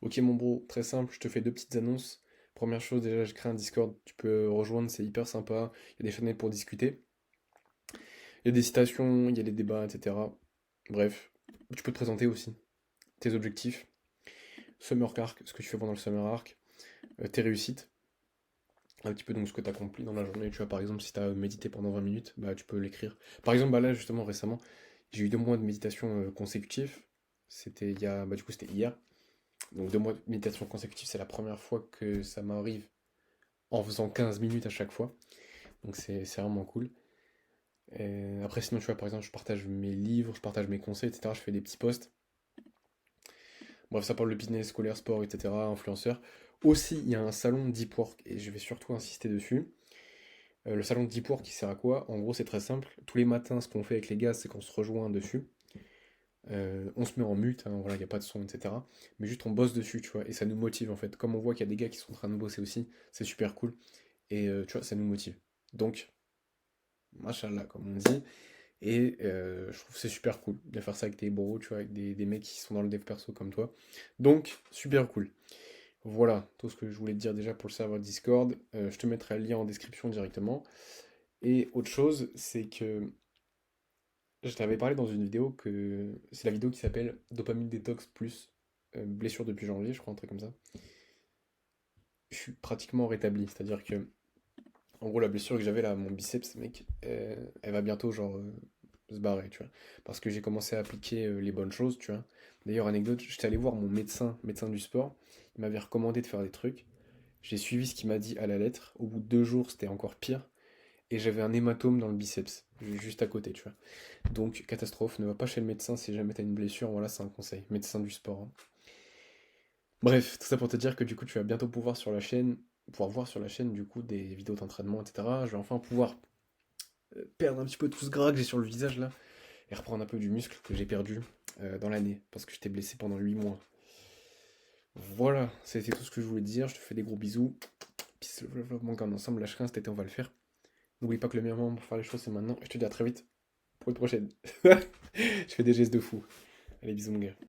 Ok mon bro, très simple, je te fais deux petites annonces. Première chose, déjà, je crée un Discord, tu peux rejoindre, c'est hyper sympa. Il y a des chaînes pour discuter. Il y a des citations, il y a des débats, etc. Bref, tu peux te présenter aussi, tes objectifs, Summer Arc, ce que tu fais pendant le Summer Arc, tes réussites, un petit peu donc ce que tu as accompli dans la journée. Tu vois, par exemple, si tu as médité pendant 20 minutes, bah tu peux l'écrire. Par exemple, bah là, justement, récemment, j'ai eu 2 mois de méditation consécutifs. C'était il y a, bah, du coup, c'était hier. Donc 2 mois de méditation consécutive, c'est la première fois que ça m'arrive en faisant 15 minutes à chaque fois. Donc c'est vraiment cool. Après, sinon, tu vois, par exemple, je partage mes livres, je partage mes conseils, etc. Je fais des petits posts. Bref, ça parle de business, scolaire, sport, etc. Influenceur. Aussi, il y a un salon Deep Work et je vais surtout insister dessus. Le salon Deep Work, qui sert à quoi? En gros, c'est très simple. Tous les matins, ce qu'on fait avec les gars, c'est qu'on se rejoint dessus. On se met en mute, hein, voilà, il n'y a pas de son, etc. Mais juste on bosse dessus, tu vois, et ça nous motive en fait. Comme on voit qu'il y a des gars qui sont en train de bosser aussi, c'est super cool. Et tu vois, ça nous motive. Donc, machallah, comme on dit. Et je trouve que c'est super cool de faire ça avec des bros, tu vois, avec des mecs qui sont dans le dev perso comme toi. Donc, super cool. Voilà, tout ce que je voulais te dire déjà pour le serveur Discord. Je te mettrai le lien en description directement. Et autre chose, c'est que je t'avais parlé dans une vidéo que c'est la vidéo qui s'appelle Dopamine Detox plus blessure depuis janvier, je crois, un truc comme ça. Je suis pratiquement rétabli, c'est-à-dire que, en gros, la blessure que j'avais là, mon biceps, mec, elle va bientôt, genre, se barrer, tu vois. Parce que j'ai commencé à appliquer les bonnes choses, tu vois. D'ailleurs, anecdote, j'étais allé voir mon médecin du sport, il m'avait recommandé de faire des trucs. J'ai suivi ce qu'il m'a dit à la lettre. Au bout de 2 jours, c'était encore pire. Et j'avais un hématome dans le biceps, juste à côté, tu vois. Donc, catastrophe, ne va pas chez le médecin si jamais t'as une blessure, voilà, c'est un conseil. Médecin du sport, hein. Bref, tout ça pour te dire que du coup, tu vas bientôt pouvoir voir sur la chaîne, du coup, des vidéos d'entraînement, etc. Je vais enfin pouvoir perdre un petit peu tout ce gras que j'ai sur le visage, là, et reprendre un peu du muscle que j'ai perdu dans l'année, parce que j'étais blessé pendant 8 mois. Voilà, c'était tout ce que je voulais te dire. Je te fais des gros bisous. Peace, love, love, love, manque ensemble. Lâche rien, cet été, on va le faire. N'oublie pas que le meilleur moment pour faire les choses, c'est maintenant. Et je te dis à très vite pour une prochaine. Je fais des gestes de fou. Allez, bisous, mon gars.